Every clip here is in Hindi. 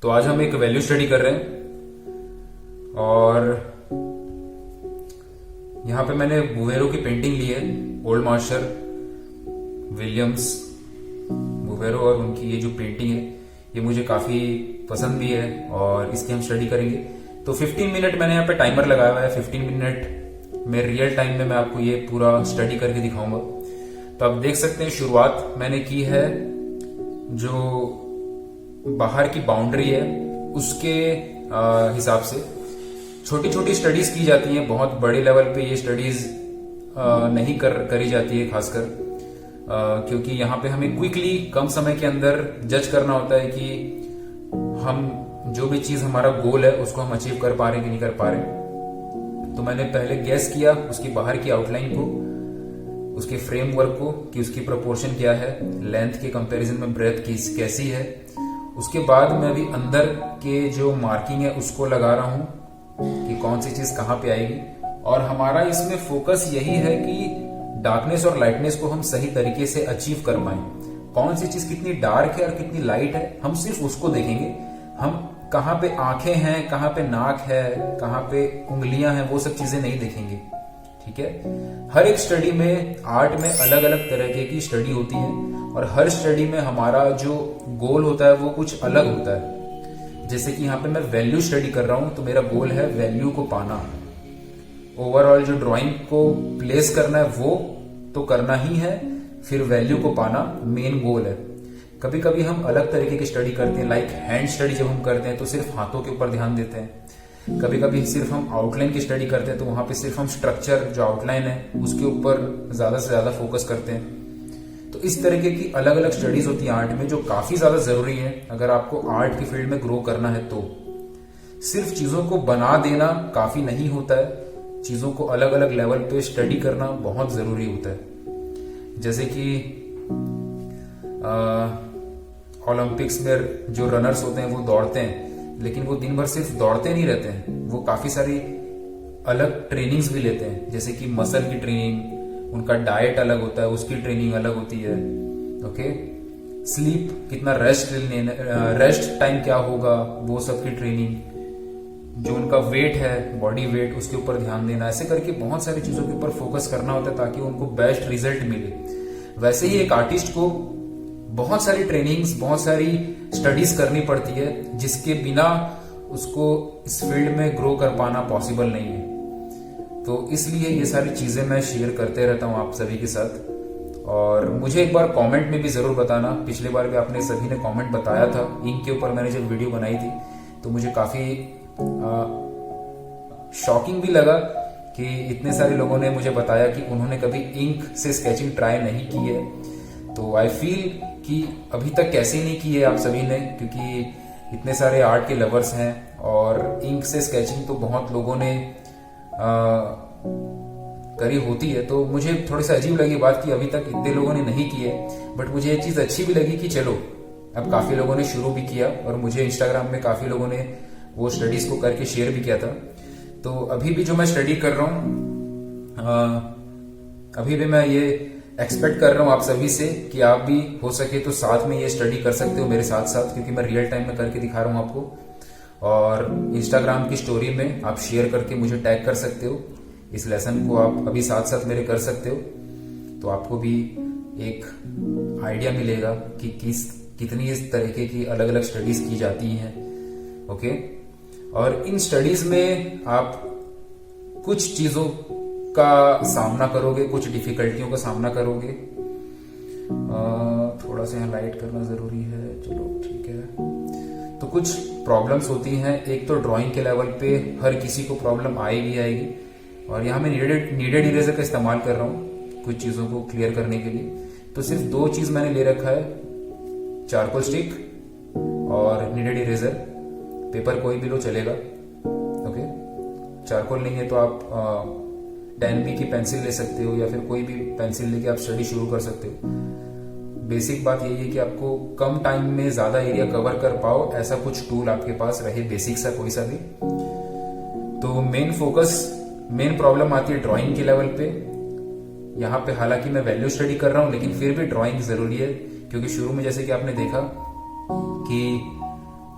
तो आज हम एक वैल्यू स्टडी कर रहे हैं और यहां पे मैंने बुवेरो की पेंटिंग ली है, ओल्ड मास्टर विलियम्स बुवेरो, और उनकी ये जो पेंटिंग है ये मुझे काफी पसंद भी है और इसकी हम स्टडी करेंगे। तो 15 मिनट मैंने यहाँ पे टाइमर लगाया हुआ है। 15 मिनट में रियल टाइम में मैं आपको ये पूरा स्टडी करके दिखाऊंगा। तो आप देख सकते हैं शुरुआत मैंने की है, जो बाहर की बाउंड्री है उसके हिसाब से छोटी छोटी स्टडीज की जाती हैं। बहुत बड़े लेवल पे ये स्टडीज नहीं करी जाती है, खासकर क्योंकि यहाँ पे हमें क्विकली कम समय के अंदर जज करना होता है कि हम जो भी चीज हमारा गोल है उसको हम अचीव कर पा रहे हैं कि नहीं कर पा रहे। तो मैंने पहले गैस किया उसकी बाहर की आउटलाइन को, उसके फ्रेमवर्क को कि उसकी प्रोपोर्शन क्या है, लेंथ के कंपैरिजन में ब्रेथ कैसी है। उसके बाद मैं भी अंदर के जो मार्किंग है उसको लगा रहा हूं कि कौन सी चीज कहां पे आएगी। और हमारा इसमें फोकस यही है कि डार्कनेस और लाइटनेस को हम सही तरीके से अचीव कर पाए। कौन सी चीज कितनी डार्क है और कितनी लाइट है हम सिर्फ उसको देखेंगे। हम कहां पे आंखें हैं, कहां पे नाक है, कहां पे उंगलियां हैं, वो सब चीजें नहीं देखेंगे। ठीक है। हर एक स्टडी में, आर्ट में अलग अलग तरह की स्टडी होती है और हर स्टडी में हमारा जो गोल होता है वो कुछ अलग होता है। जैसे कि यहाँ पे मैं वैल्यू स्टडी कर रहा हूं तो मेरा गोल है वैल्यू को पाना। ओवरऑल जो ड्राइंग को प्लेस करना है वो तो करना ही है, फिर वैल्यू को पाना मेन गोल है। कभी कभी हम अलग तरीके की स्टडी करते हैं, लाइक हैंड स्टडी जब हम करते हैं तो सिर्फ हाथों के ऊपर ध्यान देते हैं। कभी कभी सिर्फ हम आउटलाइन की स्टडी करते हैं तो वहां पे सिर्फ हम स्ट्रक्चर जो आउटलाइन है उसके ऊपर ज्यादा से ज्यादा फोकस करते हैं। तो इस तरीके की अलग अलग स्टडीज होती है आर्ट में, जो काफी ज्यादा जरूरी है अगर आपको आर्ट की फील्ड में ग्रो करना है। तो सिर्फ चीजों को बना देना काफी नहीं होता है, चीजों को अलग अलग लेवल पे स्टडी करना बहुत जरूरी होता है। जैसे कि ओलंपिक्स में जो रनर्स होते हैं वो दौड़ते हैं, लेकिन वो दिन भर सिर्फ दौड़ते नहीं रहते हैं, वो काफी सारी अलग ट्रेनिंग्स भी लेते हैं। जैसे कि मसल की ट्रेनिंग, उनका डाइट अलग होता है, उसकी ट्रेनिंग अलग होती है। ओके, स्लीप कितना, रेस्ट टाइम क्या होगा, वो सब की ट्रेनिंग, जो उनका वेट है, बॉडी वेट, उसके ऊपर ध्यान देना। ऐसे करके बहुत सारी चीजों के ऊपर फोकस करना होता है ताकि उनको बेस्ट रिजल्ट मिले। वैसे ही एक आर्टिस्ट को बहुत सारी ट्रेनिंग्स, बहुत सारी स्टडीज करनी पड़ती है, जिसके बिना उसको इस फील्ड में ग्रो कर पाना पॉसिबल नहीं है। तो इसलिए ये सारी चीजें मैं शेयर करते रहता हूं आप सभी के साथ। और मुझे एक बार कमेंट में भी जरूर बताना, पिछले बार भी आपने सभी ने कमेंट बताया था इंक के ऊपर मैंने जब वीडियो बनाई थी, तो मुझे काफी शॉकिंग भी लगा कि इतने सारे लोगों ने मुझे बताया कि उन्होंने कभी इंक से स्केचिंग ट्राई नहीं की है। तो आई फील कि अभी तक कैसे नहीं की है आप सभी ने, क्योंकि इतने सारे आर्ट के लवर्स हैं और इंक से स्केचिंग तो बहुत लोगों ने करी होती है। तो मुझे थोड़ी सी अजीब लगी बात कि अभी तक इतने लोगों ने नहीं की है। बट मुझे ये चीज अच्छी भी लगी कि चलो अब काफी लोगों ने शुरू भी किया, और मुझे इंस्टाग्राम में काफी लोगों ने वो स्टडीज को करके शेयर भी किया था। तो अभी भी जो मैं स्टडी कर रहा हूँ, अभी भी मैं ये एक्सपेक्ट कर रहा हूँ आप सभी से कि आप भी हो सके तो साथ में ये स्टडी कर सकते हो मेरे साथ साथ, क्योंकि मैं रियल टाइम में करके दिखा रहा हूँ आपको। और इंस्टाग्राम की स्टोरी में आप शेयर करके मुझे टैग कर सकते हो। इस लेसन को आप अभी साथ साथ मेरे कर सकते हो, तो आपको भी एक आइडिया मिलेगा कि कितनी इस तरीके की अलग अलग स्टडीज की जाती हैं। ओके, और इन स्टडीज में आप कुछ चीजों का सामना करोगे, कुछ डिफिकल्टियों का सामना करोगे। थोड़ा सा यहाँ लाइट करना जरूरी है, चलो ठीक है। तो कुछ प्रॉब्लम्स होती हैं। एक तो ड्राइंग के लेवल पे हर किसी को प्रॉब्लम आएगी, और यहाँ मैं नीडेड इरेजर का इस्तेमाल कर रहा हूँ कुछ चीजों को क्लियर करने के लिए। तो सिर्फ दो चीज मैंने ले रखा है, चारकोल स्टिक और नीडेड इरेजर। पेपर कोई भी लो चलेगा। ओके, चारकोल नहीं है तो आप 10B की पेंसिल ले सकते हो, या फिर कोई भी पेंसिल लेके आप स्टडी शुरू कर सकते हो। बेसिक बात यही है कि आपको कम टाइम में ज्यादा एरिया कवर कर पाओ, ऐसा कुछ टूल आपके पास रहे, बेसिक सा कोई सा भी। तो मेन प्रॉब्लम आती है ड्राइंग के लेवल पे। यहाँ पे हालांकि मैं वैल्यू स्टडी कर रहा हूं, लेकिन फिर भी ड्राइंग जरूरी है, क्योंकि शुरू में जैसे कि आपने देखा कि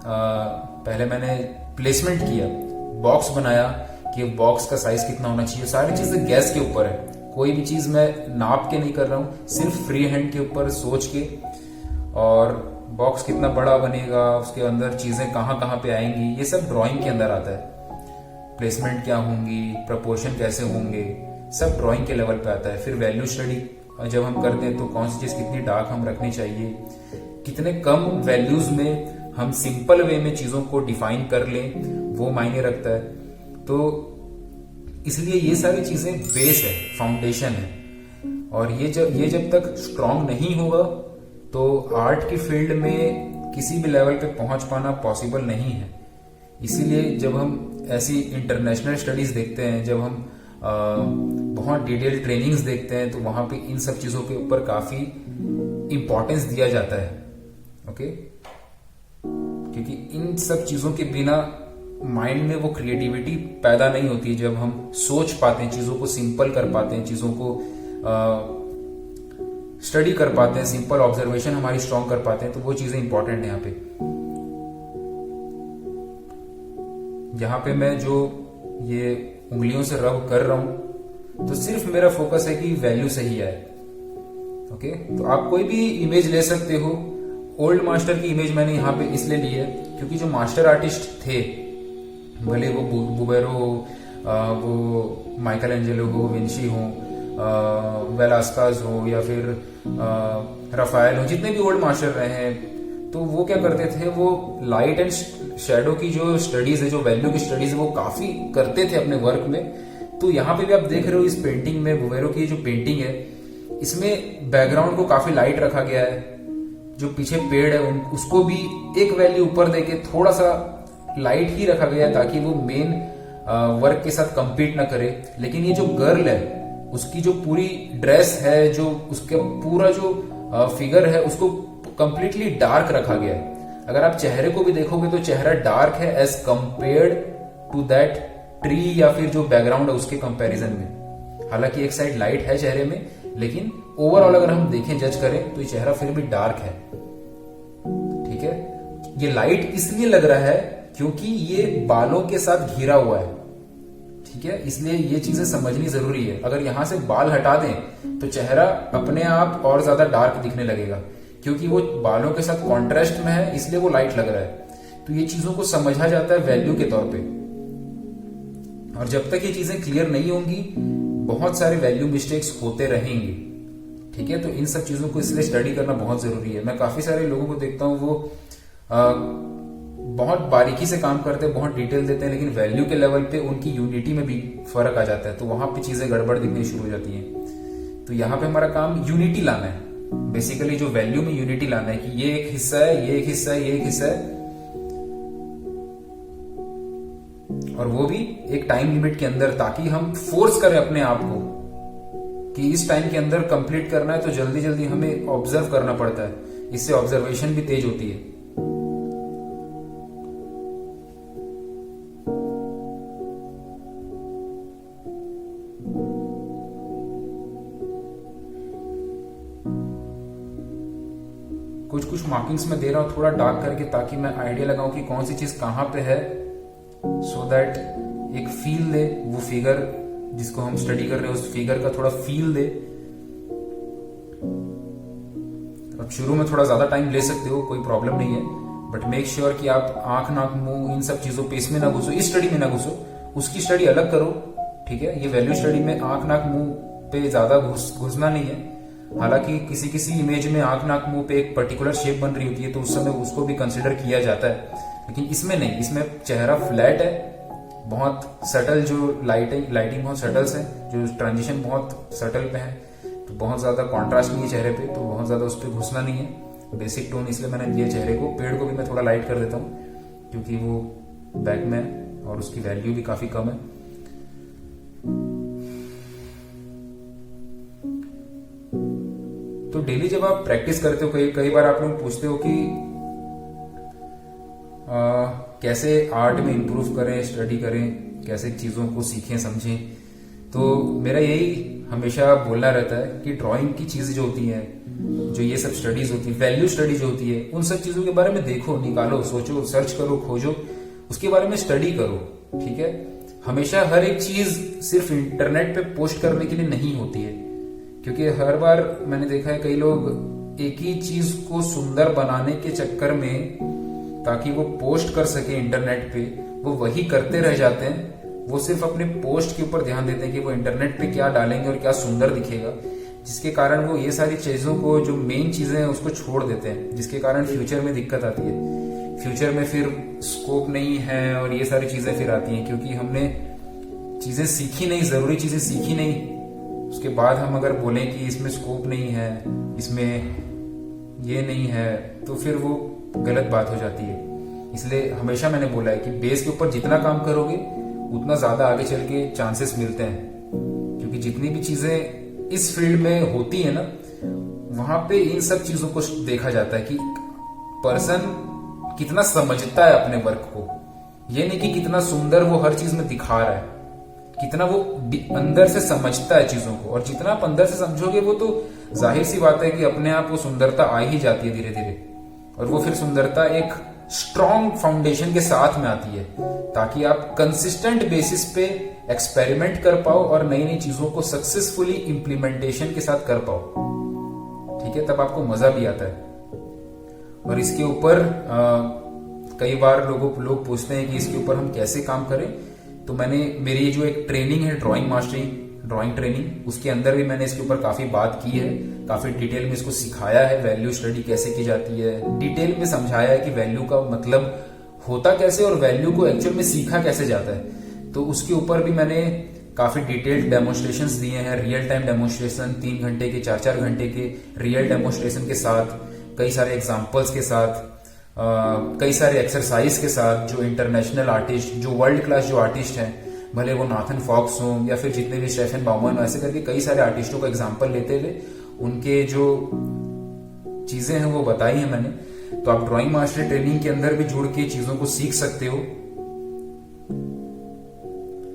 पहले मैंने प्लेसमेंट किया, बॉक्स बनाया कि बॉक्स का साइज कितना होना चाहिए। सारी चीजें गैस के ऊपर है, कोई भी चीज मैं नाप के नहीं कर रहा हूँ, सिर्फ फ्री हैंड के ऊपर सोच के। और बॉक्स कितना बड़ा बनेगा, उसके अंदर चीजें कहाँ कहाँ पे आएंगी, ये सब ड्राइंग के अंदर आता है। प्लेसमेंट क्या होंगी, प्रपोर्शन कैसे होंगे, सब ड्राइंग के लेवल पे आता है। फिर वैल्यू स्टडी जब हम करते हैं तो कौन सी चीज कितनी डार्क हम रखनी चाहिए, कितने कम वैल्यूज में हम सिंपल वे में चीजों को डिफाइन कर लें, वो मायने रखता है। तो इसलिए ये सारी चीजें बेस है, फाउंडेशन है। और ये जब तक स्ट्रांग नहीं होगा तो आर्ट की फील्ड में किसी भी लेवल पे पहुंच पाना पॉसिबल नहीं है। इसीलिए जब हम ऐसी इंटरनेशनल स्टडीज देखते हैं, जब हम बहुत डिटेल ट्रेनिंग्स देखते हैं, तो वहां पे इन सब चीजों के ऊपर काफी इंपॉर्टेंस दिया जाता है। ओके, क्योंकि इन सब चीजों के बिना माइंड में वो क्रिएटिविटी पैदा नहीं होती। जब हम सोच पाते हैं, चीजों को सिंपल कर पाते हैं, चीजों को स्टडी कर पाते हैं, सिंपल ऑब्जर्वेशन हमारी स्ट्रांग कर पाते हैं, तो वो चीजें इंपॉर्टेंट है यहाँ पे। यहाँ पे मैं जो ये उंगलियों से रब कर रहा हूं, तो सिर्फ मेरा फोकस है कि वैल्यू सही आए। ओके, तो आप कोई भी इमेज ले सकते हो। ओल्ड मास्टर की इमेज मैंने यहाँ पे इसलिए ली है क्योंकि जो मास्टर आर्टिस्ट थे, भले वो बुबेरो हो, वो माइकल एंजेलो हो, विंची हो, वेलास्कास हो, या फिर राफेल हो, जितने भी ओल्ड मास्टर रहे हैं, तो वो क्या करते थे, वो लाइट एंड शैडो की जो स्टडीज है, जो वैल्यू की स्टडीज है, वो काफी करते थे अपने वर्क में। तो यहाँ पे भी आप देख रहे हो इस पेंटिंग में, बुबेरो की जो पेंटिंग है, इसमें बैकग्राउंड को काफी लाइट रखा गया है। जो पीछे पेड़ है उसको भी एक वैल्यू ऊपर देके थोड़ा सा लाइट ही रखा गया है, ताकि वो मेन वर्क के साथ कंपीट ना करे। लेकिन ये जो गर्ल है, उसकी जो पूरी ड्रेस है, जो उसका पूरा जो फिगर है, उसको कंप्लीटली डार्क रखा गया है। अगर आप चेहरे को भी देखोगे तो चेहरा डार्क है as compared to that tree, या फिर जो बैकग्राउंड है उसके कंपैरिजन में। हालांकि एक साइड लाइट है चेहरे में, लेकिन ओवरऑल अगर हम देखें, जज करें, तो ये चेहरा फिर भी डार्क है। ठीक है, ये लाइट इसलिए लग रहा है क्योंकि ये बालों के साथ घिरा हुआ है। ठीक है, इसलिए ये चीजें समझनी जरूरी है। अगर यहां से बाल हटा दें तो चेहरा अपने आप और ज्यादा डार्क दिखने लगेगा, क्योंकि वो बालों के साथ कॉन्ट्रास्ट में है, इसलिए वो लाइट लग रहा है। तो ये चीजों को समझा जाता है वैल्यू के तौर पे। और जब तक ये चीजें क्लियर नहीं होंगी, बहुत सारे वैल्यू मिस्टेक्स होते रहेंगे। ठीक है, तो इन सब चीजों को इसलिए स्टडी करना बहुत जरूरी है। मैं काफी सारे लोगों को देखता हूँ, वो बहुत बारीकी से काम करते हैं, बहुत डिटेल देते हैं, लेकिन वैल्यू के लेवल पे उनकी यूनिटी में भी फर्क आ जाता है, तो वहां पे चीजें गड़बड़ दिखनी शुरू हो जाती हैं। तो यहाँ पे हमारा काम यूनिटी लाना है, बेसिकली जो वैल्यू में यूनिटी लाना है, कि ये एक हिस्सा है, ये एक हिस्सा है, ये एक हिस्सा है, और वो भी एक टाइम लिमिट के अंदर, ताकि हम फोर्स करें अपने आप को कि इस टाइम के अंदर कंप्लीट करना है। तो जल्दी जल्दी हमें ऑब्जर्व करना पड़ता है, इससे ऑब्जर्वेशन भी तेज होती है। कुछ कुछ मार्किंग्स में दे रहा हूं थोड़ा डार्क करके, ताकि मैं आइडिया लगाऊं कि कौन सी चीज कहां पे है, सो दैट एक फील दे वो फिगर जिसको हम स्टडी कर रहे हैं, उस फिगर का थोड़ा फील दे। अब शुरू में थोड़ा ज्यादा टाइम ले सकते हो, कोई प्रॉब्लम नहीं है, बट मेक श्योर कि आप आंख, नाक, मुंह, इन सब चीजों पे इसमें ना घुसो, इस स्टडी में ना घुसो, उसकी स्टडी अलग करो। ठीक है, ये वैल्यू स्टडी में आंख, नाक, मुंह पे ज्यादा घुसना नहीं है। हालांकि किसी किसी इमेज में आंख, नाक, मुंह पे एक पर्टिकुलर शेप बन रही होती है, तो उस समय उसको भी कंसिडर किया जाता है, लेकिन इसमें नहीं। इसमें चेहरा फ्लैट है, बहुत सटल जो लाइटिंग बहुत सटल है, जो ट्रांजिशन बहुत सटल पे है, तो बहुत ज्यादा कॉन्ट्रास्ट नहीं है चेहरे पे, तो बहुत ज्यादा उस पर घुसना नहीं है। बेसिक टोन इसलिए मैंने दिया चेहरे को। पेड़ को भी मैं थोड़ा लाइट कर देता हूँ क्योंकि वो बैक में है और उसकी वैल्यू भी काफी कम है। तो डेली जब आप प्रैक्टिस करते हो, कई बार आप लोग पूछते हो कि कैसे आर्ट में इंप्रूव करें, स्टडी करें, कैसे चीजों को सीखें, समझें। तो मेरा यही हमेशा बोलना रहता है कि ड्राइंग की चीजें जो होती हैं, जो ये सब स्टडीज होती है, वैल्यू स्टडी जो होती है, उन सब चीजों के बारे में देखो, निकालो, सोचो, सर्च करो, खोजो, उसके बारे में स्टडी करो। ठीक है, हमेशा हर एक चीज सिर्फ इंटरनेट पे पोस्ट करने के लिए नहीं होती है, क्योंकि हर बार मैंने देखा है कई लोग एक ही चीज को सुंदर बनाने के चक्कर में, ताकि वो पोस्ट कर सके इंटरनेट पे, वो वही करते रह जाते हैं। वो सिर्फ अपने पोस्ट के ऊपर ध्यान देते हैं कि वो इंटरनेट पे क्या डालेंगे और क्या सुंदर दिखेगा, जिसके कारण वो ये सारी चीजों को, जो मेन चीजें हैं, उसको छोड़ देते हैं, जिसके कारण फ्यूचर में दिक्कत आती है। फ्यूचर में फिर स्कोप नहीं है और ये सारी चीजें फिर आती हैं, क्योंकि हमने चीजें सीखी नहीं, जरूरी चीजें सीखी नहीं। उसके बाद हम अगर बोलें कि इसमें स्कोप नहीं है, इसमें ये नहीं है, तो फिर वो गलत बात हो जाती है। इसलिए हमेशा मैंने बोला है कि बेस के ऊपर जितना काम करोगे उतना ज्यादा आगे चल के चांसेस मिलते हैं, क्योंकि जितनी भी चीजें इस फील्ड में होती है ना, वहां पे इन सब चीजों को देखा जाता है कि पर्सन कितना समझता है अपने वर्क को। ये नहीं कि कितना सुंदर वो हर चीज में दिखा रहा है, कितना वो अंदर से समझता है चीजों को। और जितना आप अंदर से समझोगे, वो तो जाहिर सी बात है कि अपने आप वो सुंदरता आ ही जाती है धीरे धीरे। और वो फिर सुंदरता एक स्ट्रॉन्ग फाउंडेशन के साथ में आती है, ताकि आप कंसिस्टेंट बेसिस पे एक्सपेरिमेंट कर पाओ और नई नई चीजों को सक्सेसफुली इंप्लीमेंटेशन के साथ कर पाओ। ठीक है, तब आपको मजा भी आता है। और इसके ऊपर कई बार लोग पूछते हैं कि इसके ऊपर हम कैसे काम करें। तो मेरी जो एक ट्रेनिंग है, ड्राइंग मास्टरी ड्राइंग ट्रेनिंग, उसके अंदर भी मैंने इसके ऊपर काफी बात की है, काफी डिटेल में इसको सिखाया है, वैल्यू स्टडी कैसे की जाती है, डिटेल में समझाया है कि वैल्यू का मतलब होता कैसे और वैल्यू को एक्चुअल में सीखा कैसे जाता है। तो उसके ऊपर भी मैंने काफी डिटेल्ड डेमोन्स्ट्रेशंस दिए हैं, रियल टाइम डेमोन्स्ट्रेशन, 3 घंटे के 4-4 घंटे के रियल डेमोन्स्ट्रेशन के साथ, कई सारे एग्जाम्पल्स के साथ, कई सारे एक्सरसाइज के साथ, जो इंटरनेशनल आर्टिस्ट, जो वर्ल्ड क्लास जो आर्टिस्ट हैं, भले वो नाथन फॉक्स हो या फिर जितने भी स्टेफन बाउमन, ऐसे करके कई सारे आर्टिस्टों का एग्जाम्पल लेते हुए उनके जो चीजें हैं वो बताई है मैंने। तो आप ड्राइंग मास्टरी ट्रेनिंग के अंदर भी जुड़ के चीजों को सीख सकते हो।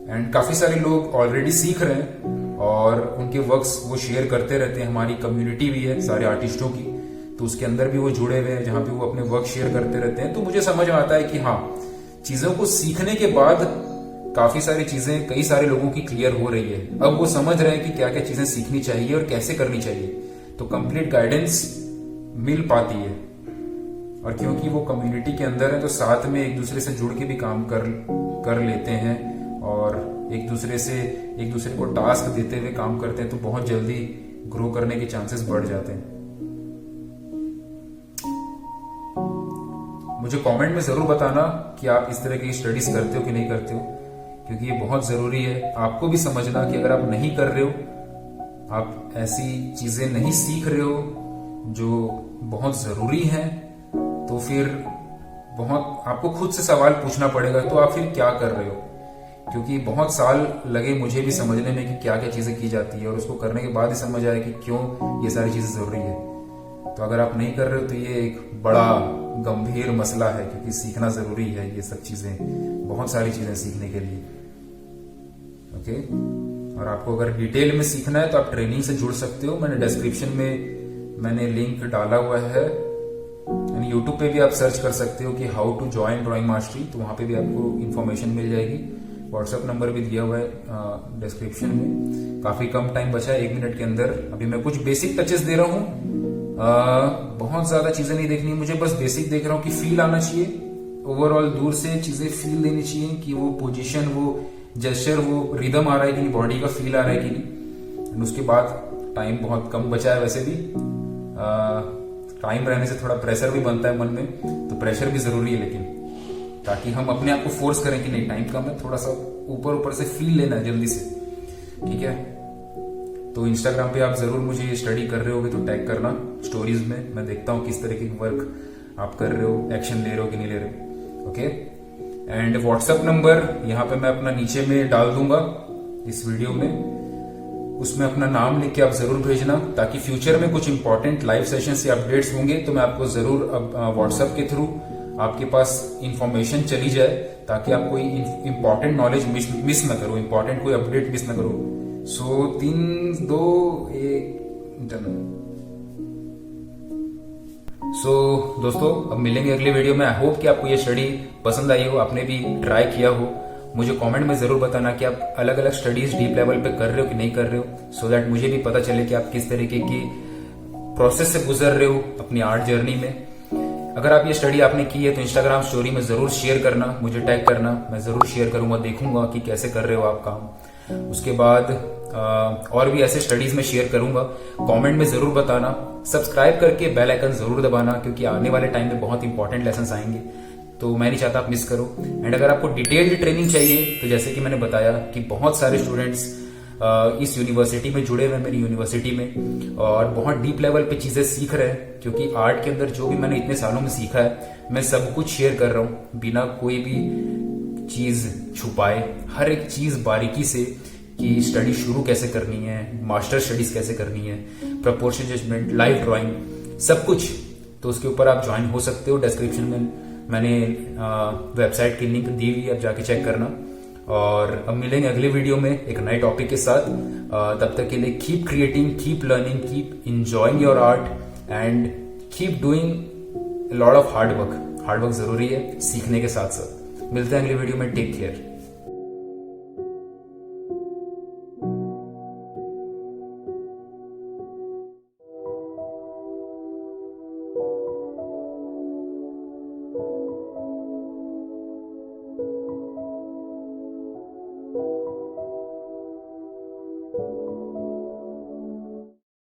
एंड काफी सारे लोग ऑलरेडी सीख रहे हैं और उनके वर्क्स वो शेयर करते रहते हैं। हमारी कम्युनिटी भी है सारे आर्टिस्टों की, तो उसके अंदर भी वो जुड़े हुए हैं, जहां पे वो अपने वर्क शेयर करते रहते हैं। तो मुझे समझ में आता है कि हाँ, चीजों को सीखने के बाद काफी सारी चीजें कई सारे लोगों की क्लियर हो रही है। अब वो समझ रहे हैं कि क्या क्या चीजें सीखनी चाहिए और कैसे करनी चाहिए, तो कंप्लीट गाइडेंस मिल पाती है। और क्योंकि वो कम्युनिटी के अंदर है, तो साथ में एक दूसरे से जुड़ के भी काम कर लेते हैं और एक दूसरे को टास्क देते हुए काम करते हैं, तो बहुत जल्दी ग्रो करने के चांसेस बढ़ जाते हैं। मुझे कमेंट में जरूर बताना कि आप इस तरह की स्टडीज करते हो कि नहीं करते हो, क्योंकि ये बहुत जरूरी है। आपको भी समझना कि अगर आप नहीं कर रहे हो, आप ऐसी चीजें नहीं सीख रहे हो जो बहुत जरूरी है, तो फिर आपको खुद से सवाल पूछना पड़ेगा, तो आप फिर क्या कर रहे हो। क्योंकि बहुत साल लगे मुझे भी समझने में कि क्या क्या चीजें की जाती है, और उसको करने के बाद ही समझ आया कि क्यों ये सारी चीजें जरूरी है। तो अगर आप नहीं कर रहे हो तो ये एक बड़ा गंभीर मसला है, क्योंकि सीखना जरूरी है। ये सब चीजें, बहुत सारी चीजें सीखने के लिए। ओके, और आपको अगर डिटेल में सीखना है तो आप ट्रेनिंग से जुड़ सकते हो। मैंने डिस्क्रिप्शन में लिंक डाला हुआ है। यूट्यूब पे भी आप सर्च कर सकते हो कि how to join drawing mastery, तो वहां पे भी आपको इन्फॉर्मेशन मिल जाएगी। व्हाट्सएप नंबर भी दिया हुआ है डिस्क्रिप्शन में। काफी कम टाइम बचा है, 1 मिनट के अंदर। अभी मैं कुछ बेसिक टचेस दे रहा हूँ, बहुत ज्यादा चीजें नहीं देखनी, मुझे बस बेसिक देख रहा हूँ कि फील आना चाहिए। ओवरऑल दूर से चीजें फील देनी चाहिए कि वो पोजीशन, वो जेस्चर, वो रिदम आ रहा है कि नहीं, बॉडी का फील आ रहा है कि नहीं। उसके बाद टाइम बहुत कम बचा है, वैसे भी टाइम रहने से थोड़ा प्रेशर भी बनता है मन में, तो प्रेशर भी जरूरी है, लेकिन ताकि हम अपने आप को फोर्स करें कि नहीं, टाइम कम है, थोड़ा सा ऊपर से फील लेना है जल्दी से। ठीक है, तो इंस्टाग्राम पे आप जरूर मुझे स्टडी कर रहे होगे तो टैग करना स्टोरीज में। मैं देखता हूँ किस तरह की वर्क आप कर रहे हो, एक्शन ले रहे हो कि नहीं ले रहे हो। ओके, एंड व्हाट्सएप नंबर यहाँ पे मैं अपना नीचे में डाल दूंगा इस वीडियो में। उसमें अपना नाम लिख के आप जरूर भेजना, ताकि फ्यूचर में कुछ इंपॉर्टेंट लाइव सेशन से अपडेट्स होंगे तो मैं आपको जरूर व्हाट्सएप के थ्रू आपके पास इंफॉर्मेशन चली जाए, ताकि आप कोई इंपॉर्टेंट नॉलेज मिस ना करो, इंपॉर्टेंट कोई अपडेट मिस ना करो। सो 3 2 1 डन। सो दोस्तों, अब मिलेंगे अगले वीडियो में। आई होप कि आपको ये स्टडी पसंद आई हो, आपने भी ट्राई किया हो। मुझे कमेंट में जरूर बताना कि आप अलग अलग स्टडीज डीप लेवल पे कर रहे हो कि नहीं कर रहे हो, सो दैट मुझे भी पता चले कि आप किस तरीके की प्रोसेस से गुजर रहे हो अपनी आर्ट जर्नी में। अगर आप ये स्टडी आपने की है तो इंस्टाग्राम स्टोरी में जरूर शेयर करना, मुझे टैग करना, मैं जरूर शेयर करूंगा, देखूंगा कि कैसे कर रहे हो आप काम। उसके बाद और भी ऐसे स्टडीज में शेयर करूंगा, कमेंट में जरूर बताना। सब्सक्राइब करके बेल आइकन जरूर दबाना, क्योंकि आने वाले टाइम में बहुत इंपॉर्टेंट लेसन आएंगे, तो मैं नहीं चाहता आप मिस करो। एंड अगर आपको डिटेल्ड ट्रेनिंग चाहिए तो जैसे कि मैंने बताया कि बहुत सारे स्टूडेंट्स इस यूनिवर्सिटी में जुड़े हुए हैं, मेरी यूनिवर्सिटी में, और बहुत डीप लेवल पे चीजें सीख रहे हैं। क्योंकि आर्ट के अंदर जो भी मैंने इतने सालों में सीखा है, मैं सब कुछ शेयर कर रहा हूँ बिना कोई भी चीज छुपाए, हर एक चीज बारीकी से, कि स्टडी शुरू कैसे करनी है, मास्टर स्टडीज कैसे करनी है, प्रपोर्शन जजमेंट, लाइव ड्राइंग, सब कुछ। तो उसके ऊपर आप ज्वाइन हो सकते हो। डिस्क्रिप्शन में मैंने वेबसाइट की लिंक दी हुई है, आप जाके चेक करना। और अब मिलेंगे अगले वीडियो में एक नए टॉपिक के साथ। तब तक के लिए keep creating, keep learning, keep enjoying your art and keep doing lot of hard work. Hard work जरूरी है सीखने के साथ साथ। मिलते हैं अगले वीडियो में। Take care.